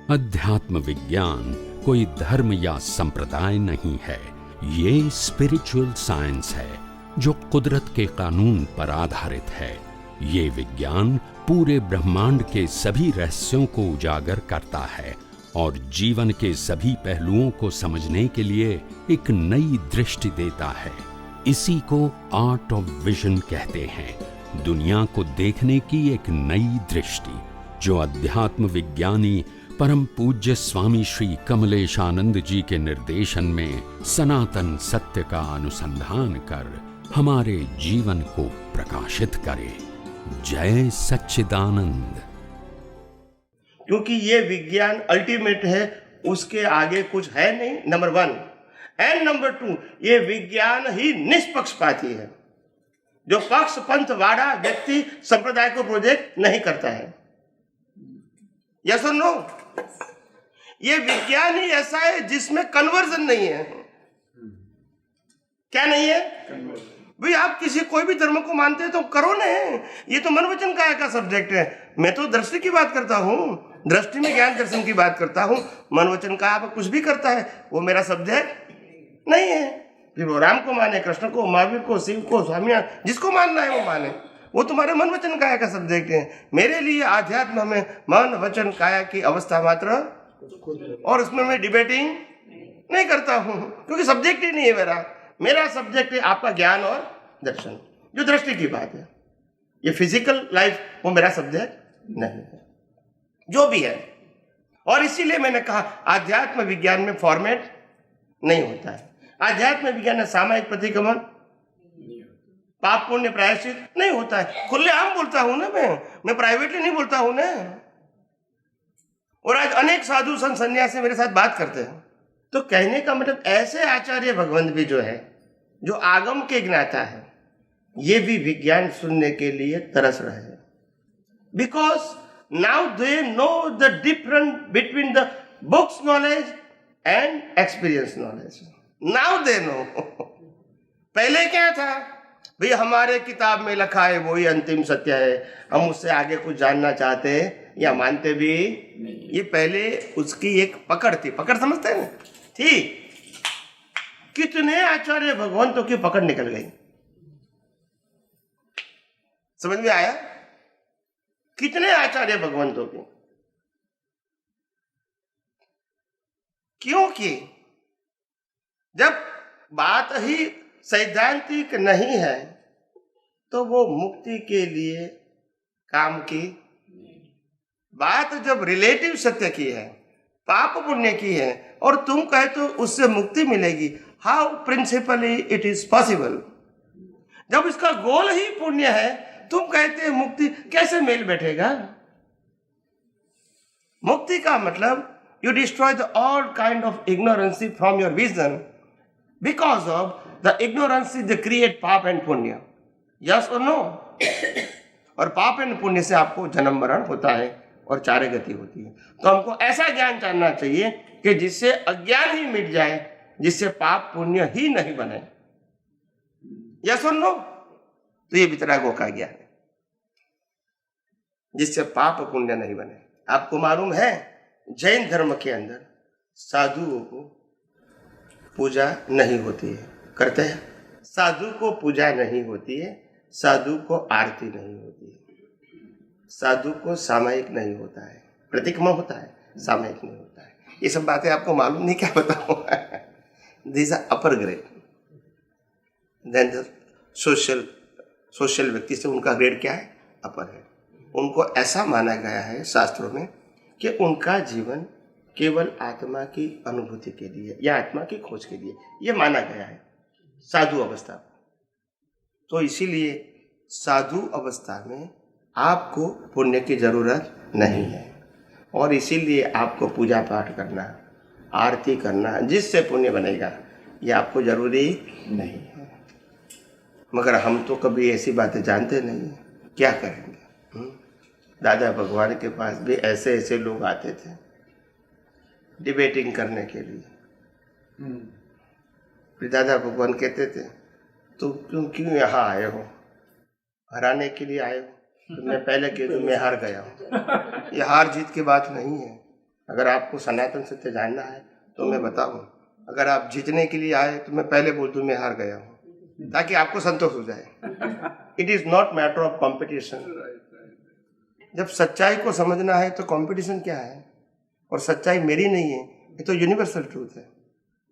अध्यात्म विज्ञान कोई धर्म या संप्रदाय नहीं है, ये स्पिरिचुअल साइंस है जो कुदरत के कानून पर आधारित है। ये विज्ञान पूरे ब्रह्मांड के सभी रहस्यों को उजागर करता है और जीवन के सभी पहलुओं को समझने के लिए एक नई दृष्टि देता है। इसी को आर्ट ऑफ विजन कहते हैं, दुनिया को देखने की एक नई दृष्टि, जो अध्यात्म विज्ञानी परम पूज्य स्वामी श्री कमलेशानंद जी के निर्देशन में सनातन सत्य का अनुसंधान कर हमारे जीवन को प्रकाशित करे। जय सच्चिदानंद। क्योंकि ये विज्ञान अल्टीमेट है, उसके आगे कुछ है नहीं, नंबर 1। एंड नंबर 2, ये विज्ञान ही निष्पक्षपाती है। जो पक्ष पंथ वाड़ा व्यक्ति संप्रदाय को प्रोजेक्ट नहीं करता है। यस और नो? ये विज्ञान ही ऐसा है जिसमें कन्वर्जन नहीं है। क्या नहीं है? भाई आप किसी कोई भी धर्म को मानते हैं तो करो ना, ये तो मन वचन काया का सब्जेक्ट है। मैं तो दृष्टि की बात करता हूँ, दृष्टि में ज्ञान दर्शन की बात करता हूँ। मन वचन काया कुछ भी करता है, वो मेरा सब्जेक्ट नहीं है। फिर वो राम को माने, कृष्ण को, महावीर को, शिव को, स्वामीनारायण, जिसको मानना है वो माने, वो तुम्हारे मन वचन काया का सब्जेक्ट है। मेरे लिए आध्यात्म में मन वचन काया की अवस्था मात्र, और उसमें मैं डिबेटिंग नहीं करता हूँ क्योंकि सब्जेक्ट ही नहीं है मेरा। मेरा सब्जेक्ट है आपका ज्ञान और दर्शन, जो दृष्टि की बात है। ये फिजिकल लाइफ वो मेरा सब्जेक्ट नहीं है, जो भी है। और इसीलिए मैंने कहा आध्यात्म विज्ञान में फॉर्मेट नहीं होता है। आध्यात्म विज्ञान में सामायिक प्रतिक्रमण, पाप पुण्य प्रायश्चित नहीं होता है। खुलेआम बोलता हूं ना मैं प्राइवेटली नहीं बोलता हूं ना। और आज अनेक साधु संत सन्यासी मेरे साथ बात करते हैं, तो कहने का मतलब ऐसे आचार्य भगवंत भी जो है, जो आगम के ज्ञाता है, ये भी विज्ञान सुनने के लिए तरस रहे हैं। Because now they know the difference between the books knowledge and experience knowledge. Now they know. पहले क्या था भाई, हमारे किताब में लिखा है वही अंतिम सत्य है, हम उससे आगे कुछ जानना चाहते हैं या मानते भी नहीं। ये पहले उसकी एक पकड़ थी, पकड़ समझते हैं ना, थी। कितने आचार्य भगवंतों की पकड़ निकल गई, समझ में आया? कितने आचार्य भगवंतों की, क्योंकि जब बात ही सैद्धांतिक नहीं है तो वो मुक्ति के लिए काम की बात, जब रिलेटिव सत्य की है, पाप पुण्य की है, और तुम कहे तो उससे मुक्ति मिलेगी, how principally it is possible? जब इसका गोल ही पुण्य है, तुम कहते हैं मुक्ति, कैसे मेल बैठेगा? मुक्ति का मतलब you destroy the all kind of ignorance from your vision. Because of the ignorance they create पाप एंड पुण्य। Yes or no? और पाप एंड पुण्य से आपको जन्म मरण होता है और चारे गति होती है। तो हमको ऐसा ज्ञान जानना चाहिए कि जिससे अज्ञान ही मिट जाए, जिससे पाप पुण्य ही नहीं बने। Yes or no? तो ये वितरागों का ज्ञान है, जिससे पाप पुण्य नहीं बने। आपको मालूम है जैन धर्म के अंदर साधुओं को पूजा नहीं होती है, करते हैं? साधु को पूजा नहीं होती है, साधु को आरती नहीं होती है, साधु को सामायिक नहीं होता है, प्रतिक्रमण होता है, सामायिक नहीं होता है। ये सब बातें आपको मालूम नहीं, क्या बताऊं? This are upper grade then the social व्यक्ति से उनका ग्रेड क्या है? अपर है। उनको ऐसा माना गया है शास्त्रों में कि उनका जीवन केवल आत्मा की अनुभूति के लिए या आत्मा की खोज के लिए ये माना गया है साधु अवस्था। तो इसीलिए साधु अवस्था में आपको पुण्य की जरूरत नहीं है, और इसीलिए आपको पूजा पाठ करना, आरती करना, जिससे पुण्य बनेगा, ये आपको जरूरी नहीं है। मगर हम तो कभी ऐसी बातें जानते नहीं, क्या करेंगे? दादा भगवान के पास भी ऐसे ऐसे लोग आते थे डिबेटिंग करने के लिए। फिर दादा भगवान कहते थे, तो तुम क्यों यहाँ आए हो? हराने के लिए आए हो? तो मैं पहले कह दूं मैं हार गया हूँ। ये हार जीत की बात नहीं है, अगर आपको सनातन सत्य जानना है तो मैं बताऊं, अगर आप जीतने के लिए आए तो मैं पहले बोल दूं मैं हार गया हूं, ताकि आपको संतोष हो जाए। It is not matter of competition. जब सच्चाई को समझना है तो कंपटीशन क्या है, और सच्चाई मेरी नहीं है, ये तो यूनिवर्सल ट्रूथ है।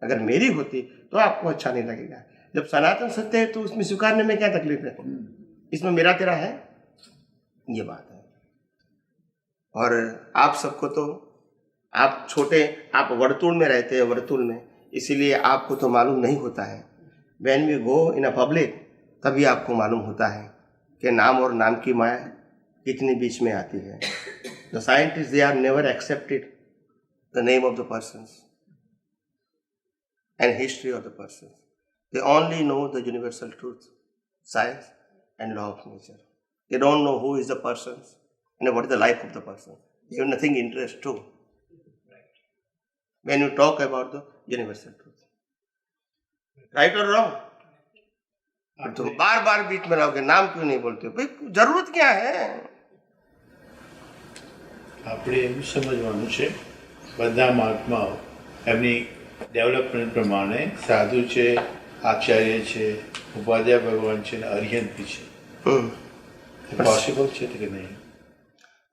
अगर मेरी होती तो आपको अच्छा नहीं लगेगा। जब सनातन सत्य है तो उसमें स्वीकारने में क्या तकलीफ है, इसमें मेरा तेरा है, ये बात है। और आप सबको तो, आप छोटे, आप वर्तुल में रहते हैं, वर्तुल में, इसीलिए आपको तो मालूम नहीं होता है। When we go in a public तभी आपको मालूम होता है कि नाम और नाम की माया कितनी बीच में आती है। The scientist they are never accepted the name of the persons and history of the person. They only know the universal truth, science and law of nature. They don't know who is the person and what is the life of the person. They have nothing interest to when you talk about the universal truth. Right or wrong? तुम बार बार बीच में रहोगे, नाम क्यों नहीं बोलते हो भाई, जरूरत क्या है? આપણે એમ સમજવાનું છે બધા મહાત્માઓ એમની ડેવલપમેન્ટ પ્રમાણે સાધુ છે, આચાર્ય છે, ઉપાધ્યાય ભગવાન છે ને અરિહંતી છે. પોસિબલ છે કે નહીં?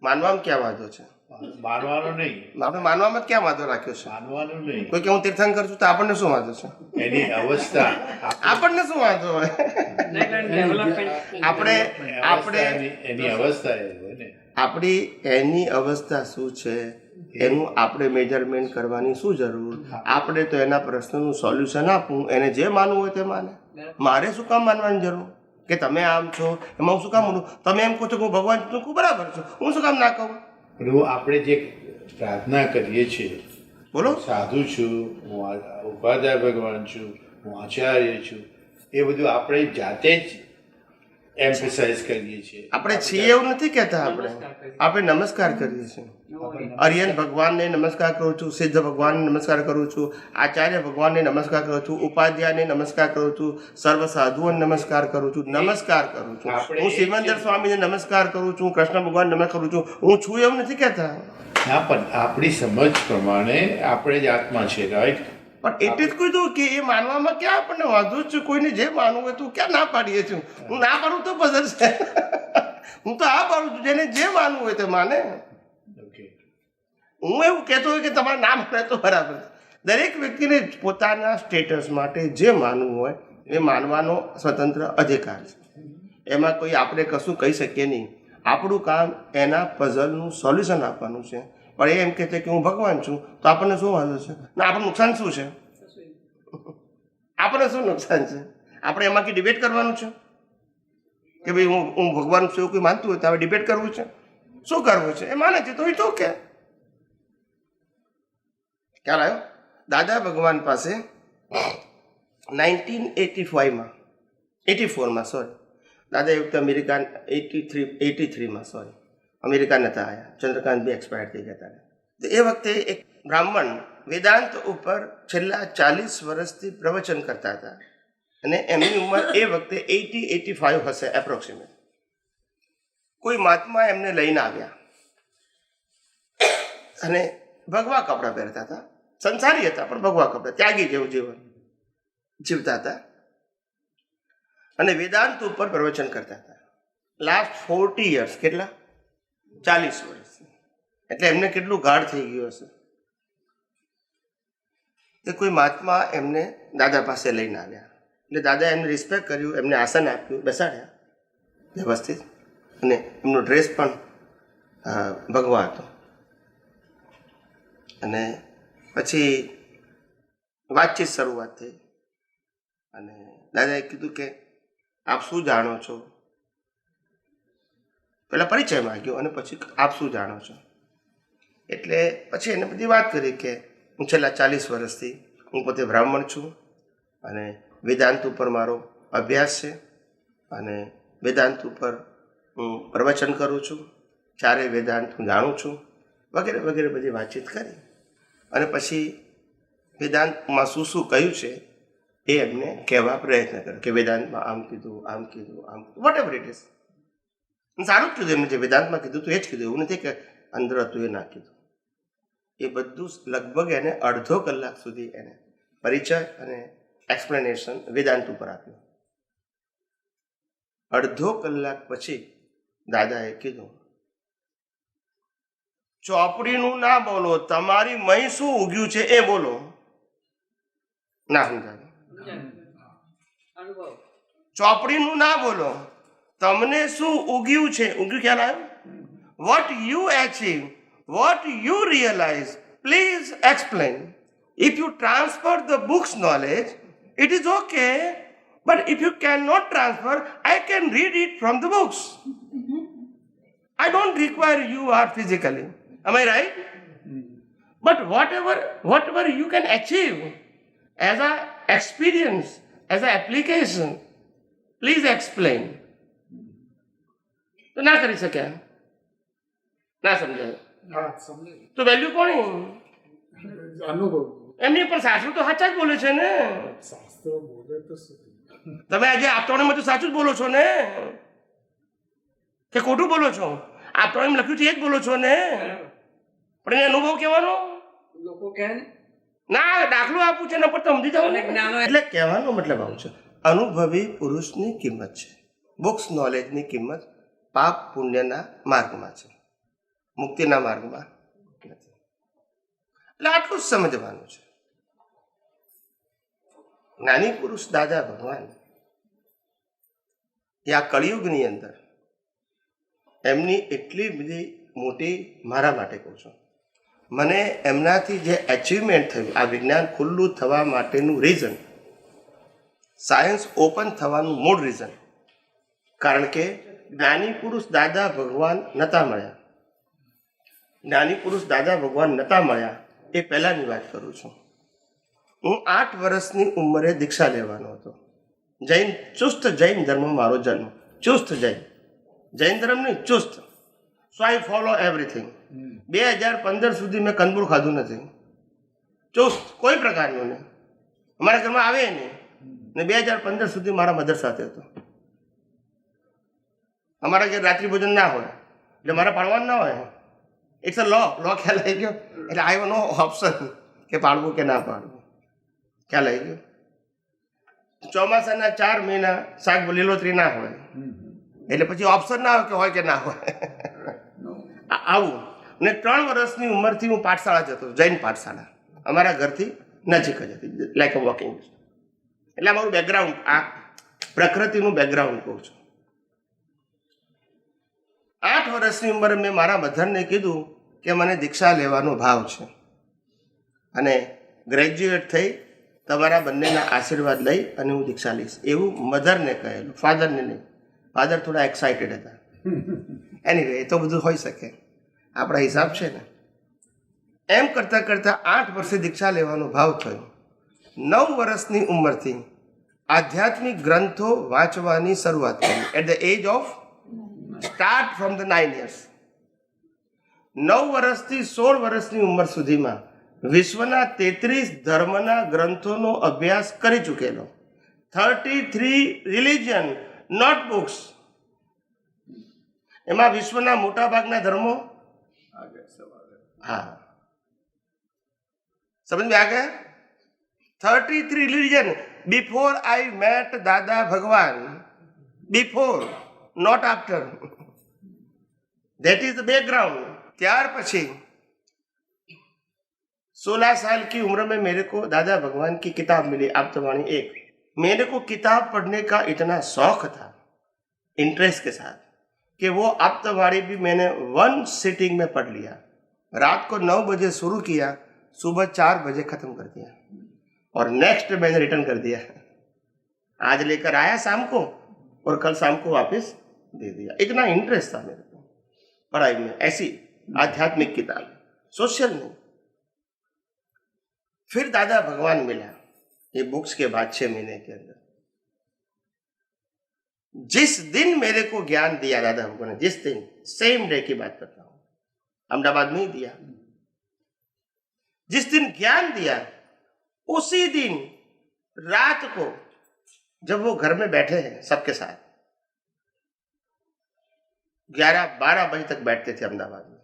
માનવામાં क्या વાંધો છે? માનવાનો નહીં, આપણે માનવામાં क्या વાંધો રાખ્યો છે? માનવાનું નહીં. કોઈ કે હું તીર્થંકર છું તો આપણને શું વાંધો છે? એની અવસ્થા આપણને શું વાંધો હોય? આપણે એની અવસ્થા એ હોય ને, આપણી એની અવસ્થા શું છે એનું આપણે મેજરમેન્ટ કરવાની શું જરૂર? આપણે તો એના પ્રશ્નનું સોલ્યુશન આપવું, એને જે માનવું હોય તે માને. મારે શું કામ માનવાની જરૂર કે તમે આમ છો, એમાં હું શું કામ બોલું? તમે એમ કહો છો કે હું ભગવાન છું, હું બરાબર છું, હું શું કામ ના કહું? પણ આપણે જે પ્રાર્થના કરીએ છીએ, બોલો, સાધુ છું, હું ઉપાધ્યાય ભગવાન છું, હું આચાર્ય છું, એ બધું આપણે જાતે જ એમ્ફેસાઇઝ કરીએ છીએ. આપણે છીએ એવું નથી કહેતા, આપણે નમસ્કાર કરીએ છીએ. અરિયન ભગવાનને નમસ્કાર કરું છું, સિદ્ધ ભગવાનને નમસ્કાર કરું છું, આચાર્ય ભગવાનને નમસ્કાર કરું છું, ઉપાધ્યાયને નમસ્કાર કરું છું, સર્વ સાધુઓને નમસ્કાર કરું છું, નમસ્કાર કરું છું. હું સિમંદર સ્વામીને નમસ્કાર કરું છું, કૃષ્ણ ભગવાન નમસ્કાર કરું છું, હું છું એવું નથી કહેતા. ના, પણ આપણી સમજ પ્રમાણે આપણે જ આત્મા છે, રાઈટ? પણ એટલે જ કીધું કે એ માનવામાં ક્યાં આપણને વાંધો જ છે? કોઈને જે માનવું હોય તું ક્યાં ના પાડીએ છું? હું ના પાડું તો પસંદ છે, હું તો આ પાડું છું, જેને જે માનવું હોય તે માને. હું એવું કહેતો હોય કે તમારે ના માને તો બરાબર છે. દરેક વ્યક્તિને પોતાના સ્ટેટસ માટે જે માનવું હોય એ માનવાનો સ્વતંત્ર અધિકાર છે. એમાં કોઈ આપણે કશું કહી શકીએ નહીં. આપણું કામ એના પઝલનું સોલ્યુશન આપવાનું છે. પણ એ એમ કહે છે કે હું ભગવાન છું તો આપણને શું વાંધો છે? ના, આપણું નુકસાન શું છે? આપણને શું નુકસાન છે? આપણે એમાંથી ડિબેટ કરવાનું છે કે ભાઈ હું ભગવાન છું એવું કોઈ માનતું હોય તો હવે ડિબેટ કરવું છે? શું કરવું છે? એ માને છે તો એ તો કે ખ્યાલ આવ્યો? દાદા ભગવાન પાસે 1984માં સોરી, દાદા એ વખતે અમેરિકા 83માં સોરી અમેરિકા નહોતા આવ્યા, ચંદ્રકાંત બી એક્સપાયર થઈ ગયા હતા. તો એ વખતે એક બ્રાહ્મણ વેદાંત ઉપર છેલ્લા 40 વર્ષથી પ્રવચન કરતા હતા અને એમની ઉંમર એ વખતે 85 હશે એપ્રોક્સિમેટ. કોઈ મહાત્મા એમને લઈને આવ્યા અને ભગવા કપડાં પહેરતા હતા, સંસારી હતા પણ ભગવા કપડાં, ત્યાગી જેવું જીવન જીવતા હતા અને વેદાંત ઉપર પ્રવચન કરતા હતા. લાસ્ટ 40 years, કેટલા? 40 વર્ષ. એટલે એમને કેટલું ગાઢ થઈ ગયું હશે. એ કોઈ મહાત્મા એમને દાદા પાસે લઈને આવ્યા એટલે દાદા એમને રિસ્પેક્ટ કર્યું, એમને આસન આપ્યું, બેસાડ્યા વ્યવસ્થિત, અને એમનો ડ્રેસ પણ ભગવા હતો. અને પછી વાતચીત શરૂઆત થઈ અને દાદાએ કીધું કે આપ શું જાણો છો? પહેલાં પરિચય માંગ્યો અને પછી આપ શું જાણો છો? એટલે પછી એને બધી વાત કરી કે હું છેલ્લા 40 વર્ષથી હું પોતે બ્રાહ્મણ છું અને વેદાંત ઉપર મારો અભ્યાસ છે અને વેદાંત ઉપર હું પ્રવચન કરું છું, ચારે વેદાંત હું જાણું છું, વગેરે વગેરે બધી વાતચીત કરી. અને પછી વેદાંતમાં શું શું કહ્યું છે એ એમને કહેવા પ્રયત્ન કર્યો કે વેદાંતમાં આમ કીધું, આમ કીધું, આમ કીધું, વોટ એવર ઇટ ઇઝ. સારું જ કીધું એમને, જે વેદાંતમાં કીધું તું એ જ કીધું, એવું નથી કે અંદર હતું એ ના કીધું. એ બધું લગભગ એને અડધો કલાક સુધી એને પરિચય અને એક્સપ્લેનેશન વેદાંત ઉપર આપ્યું. અડધો કલાક પછી દાદાએ કીધું, ચોપડીનું ના બોલો, તમારી મહી શું ઉગ્યું છે એ બોલો. ના સમજાય. ચોપડીનું ના બોલો, તમને શું ઉગ્યું છે. ઉગ્યું ખ્યાલ આવ્યો? What you achieve, what you realize, please explain. If you transfer the books knowledge, it is okay, but if you cannot transfer, I can read it from the books. I don't require you are physically. Am I right? But whatever you can achieve as a experience, as a application, please explain. તો ના કરી શક્યા, ના સમજાય. તો value કોની? અનુભવ. એમની પણ સાસુ તો સાચા જ બોલે છે ને. શાસ્ત્ર બોલે તો તમે આજે આપતવાણીમાં તો સાચું જ બોલો છો ને, કે ખોટું બોલો છો? આપતવાણીમાં લખ્યું છે એ જ બોલો છો ને, પણ એને અનુભવ કહેવાનો લોકો કહે ને ના. દાખલો આપું છે ને પણ સમજી જાઓ ને. એટલે કહેવાનો મતલબ આવું છે, અનુભવી પુરુષની કિંમત છે, બુક્સ નોલેજની કિંમત પાપ પુણ્યના માર્ગમાં છે, મુક્તિના માર્ગમાં નથી. એટલે આટલું જ સમજવાનું છે. જ્ઞાની પુરુષ દાદા ભગવાન એ આ કળિયુગની અંદર એમની એટલી બધી મોટી, મારા માટે કહું છું, મને એમનાથી જે એચિવમેન્ટ થયું, આ વિજ્ઞાન ખુલ્લું થવા માટેનું રીઝન, સાયન્સ ઓપન થવાનું મૂળ રીઝન, કારણ કે જ્ઞાની પુરુષ દાદા ભગવાન નહોતા મળ્યા. જ્ઞાની પુરુષ દાદા ભગવાન નહોતા મળ્યા એ પહેલાંની વાત કરું છું. હું 8 વર્ષની ઉંમરે દીક્ષા લેવાનો હતો. ચુસ્ત જૈન ધર્મ મારો જન્મ, ચુસ્ત જૈન ધર્મ નહીં, ચુસ્ત. સો આઈ ફોલો એવરીથિંગ. 2015 સુધી મેં કંદમૂળ ખાધું નથી, ચુસ્ત કોઈ પ્રકારનું નહીં, અમારા ઘરમાં આવે નહીં. ને 2015 સુધી મારા મધર સાથે હતો. અમારા ઘેર રાત્રિ ભોજન ના હોય એટલે મારે પાડવાનું ના હોય. ઇટ્સ અ લો ખ્યાલ આવી ગયો. એટલે આઈ હેવ નો ઓપ્શન કે પાડવું કે ના પાડવું. ખ્યાલ આવી ગયો. ચોમાસાના 4 મહિના શાક લીલોતરી ના હોય એટલે પછી ઓપ્શન ના હોય કે ના હોય. આવું. ને 3 વર્ષની ઉંમરથી હું પાઠશાળા જતો, જૈન પાઠશાળા, અમારા ઘરથી નજીક જ હતી, લાઈક અ વોકિંગ. એટલે અમારું બેકગ્રાઉન્ડ, આ પ્રકૃતિનું બેકગ્રાઉન્ડ કહું છું. 8 વર્ષની ઉંમરે મેં મારા મધરને કીધું કે મને દીક્ષા લેવાનો ભાવ છે અને ગ્રેજ્યુએટ થઈ તમારા બંનેના આશીર્વાદ લઈ અને હું દીક્ષા લઈશ, એવું મધરને કહેલું, ફાધરને નહીં. ફાધર થોડા એક્સાઇટેડ હતા. એનીવે, એ તો બધું હોઈ શકે, આપણા હિસાબ છે ને. એમ કરતાં કરતાં 8 વર્ષે દીક્ષા લેવાનો ભાવ થયો. 9 વર્ષની ઉંમરથી આધ્યાત્મિક ગ્રંથો વાંચવાની શરૂઆત કરી. At the age of start from the 9 years. 9 વર્ષથી 16 વર્ષની ઉંમર સુધીમાં વિશ્વના 33 ધર્મના ગ્રંથોનો અભ્યાસ કરી ચૂકેલો. 33 રિલિજન નોટબુક્સ. એમાં વિશ્વના મોટા ભાગના ધર્મો, હા સમજ આ ગયા. 33 religion before I met Dada Bhagwan, before, not after. That is the background. ત્યાર પછી 16 साल की उम्र में मेरे को दादा भगवान की किताब मिली, आप्तवाणी 1. मेरे को किताब पढ़ने का इतना शौक था, इंटरेस्ट के साथ, कि वो आप्तवाणी भी मैंने 1 सिटिंग में पढ़ लिया. रात को 9 बजे शुरू किया, सुबह 4 बजे खत्म कर दिया और नेक्स्ट मैंने रिटर्न कर दिया. आज लेकर आया शाम को और कल शाम को वापस दे दिया. इतना इंटरेस्ट था मेरे को पढ़ाई में. ऐसी आध्यात्मिक किताब, सोशल नहीं. फिर दादा भगवान मिला ये बुक्स के बाद 6 महीने के अंदर. जिस दिन मेरे को ज्ञान दिया दादा भगवान ने, जिस दिन, सेम डे की बात करता हूं, अहमदाबाद में ही दिया. जिस दिन ज्ञान दिया उसी दिन रात को जब वो घर में बैठे हैं सबके साथ, 11-12 बजे तक बैठते थे अहमदाबाद में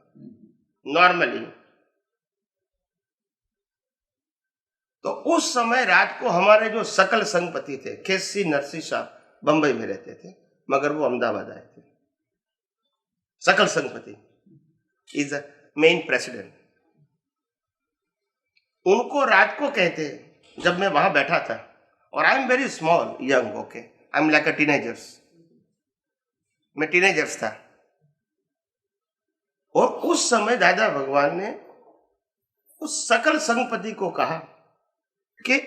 नॉर्मली. तो उस समय रात को हमारे जो सकल संघपति थे, केसी नरसिंह साहब बंबई में रहते थे, मगर वो अहमदाबाद आए थे। सकल संघपति इज द मेन प्रेसिडेंट। उनको रात को कहते हैं, जब मैं वहां बैठा था, और I am very small young, okay, I am like a teenagers, मैं टीनेजर्स था, और उस समय दादा भगवान ने उस सकल संघपति को कहा कि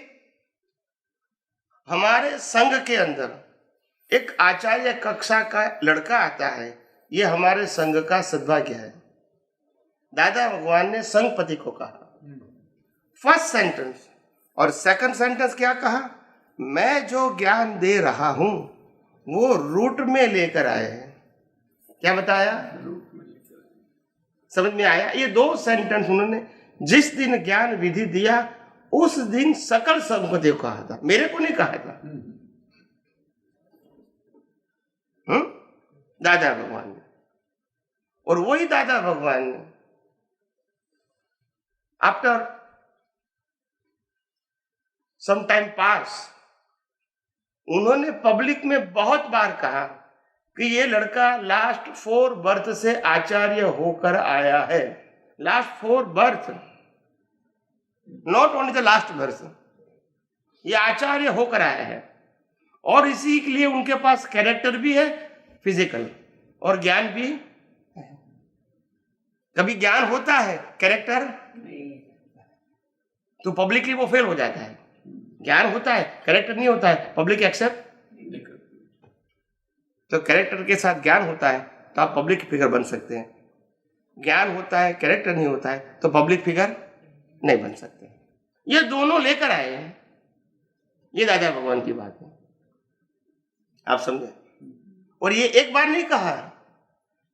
हमारे संघ के अंदर एक आचार्य कक्षा का लड़का आता है, ये हमारे संघ का सद्भाग्य है। दादा भगवान ने संघपति को कहा, फर्स्ट सेंटेंस, और सेकंड सेंटेंस क्या कहा, मैं जो ज्ञान दे रहा हूं वो रूट में लेकर आए हैं। क्या बताया? समझ में आया? ये दो सेंटेंस उन्होंने जिस दिन ज्ञान विधि दिया उस दिन सकल संघपति को कहा था, मेरे को नहीं कहा था। दादा भगवान ने, और वही दादा भगवान ने आफ्टर सम टाइम पास उन्होंने पब्लिक में बहुत बार कहा कि ये लड़का लास्ट 4 बर्थ से आचार्य होकर आया है। Last 4 birth, not only the last birth, ये आचार्य होकर आया है। और इसी के लिए उनके पास कैरेक्टर भी है, फिजिकल, और ज्ञान भी है। कभी ज्ञान होता है, कैरेक्टर तो पब्लिकली वो फेल हो जाता है। ज्ञान होता है, कैरेक्टर नहीं होता है, पब्लिक एक्सेप्ट। तो कैरेक्टर के साथ ज्ञान होता है तो आप पब्लिक फिगर बन सकते हैं। ज्ञान होता है, कैरेक्टर नहीं होता है तो पब्लिक फिगर नहीं बन सकते। ये दोनों लेकर आए हैं, ये दादा भगवान की बात है, आप समझे। और ये एक बार नहीं कहा,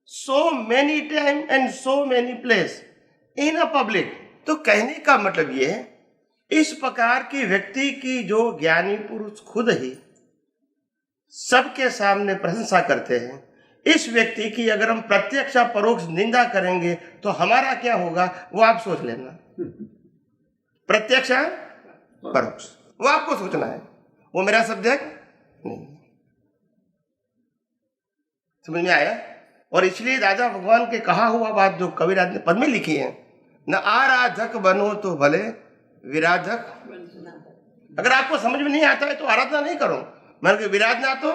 so many time and so many place in a public. तो कहने का मतलब ये है, इस प्रकार की व्यक्ति की जो ज्ञानी पुरुष खुद ही सबके सामने प्रशंसा करते हैं, इस व्यक्ति की अगर हम प्रत्यक्ष या परोक्ष निंदा करेंगे तो हमारा क्या होगा वो आप सोच लेना। प्रत्यक्ष या परोक्ष वो आपको सोचना है, वो मेरा सब्जेक्ट नहीं। समझ में आया? और इसलिए दादा भगवान के कहा हुआ बात जो कविराज ने पद में लिखी है, न आराधक बनो तो भले विराधक। अगर आपको समझ में नहीं आता है तो आराधना नहीं करो, मगर विराधना तो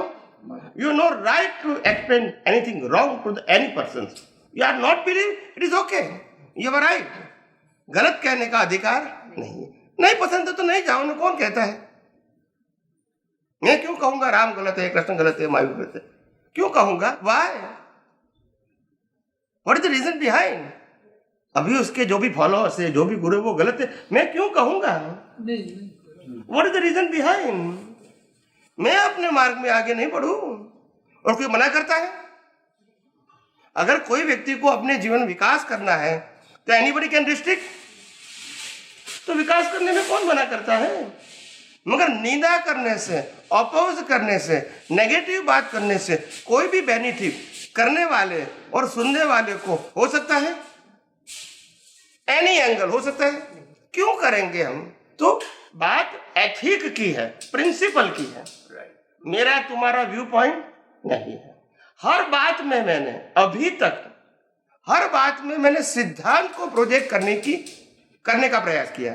you no right to explain anything wrong to any person. You are not believe, it is okay, you are right. गलत कहने का अधिकार नहीं। नहीं पसंद है तो नहीं जाओ ना, कौन कहता है? मैं क्यों कहूंगा राम गलत है, कृष्ण गलत है, महावीर गलत है? क्यों कहूंगा? Why? What is the reason behind? अभी उसके जो भी फॉलोअर्स है, जो भी गुरु वो गलत है, मैं क्यों कहूंगा? What is the reason behind? मैं अपने मार्ग में आगे नहीं बढ़ूं और कोई मना करता है? अगर कोई व्यक्ति को अपने जीवन में विकास करना है तो एनीबडी कैन रिस्ट्रिक्ट। तो विकास करने में कौन मना करता है? मगर निंदा करने से, अपोज करने से, नेगेटिव बात करने से कोई भी बेनिफिट करने वाले और सुनने वाले को हो सकता है, एनी एंगल हो सकता है। क्यों करेंगे हम? तो बात एथिक की है, प्रिंसिपल की है, मेरा तुम्हारा व्यू पॉइंट नहीं है। हर बात में मैंने अभी तक हर बात में मैंने सिद्धांत को प्रोजेक्ट करने का प्रयास किया।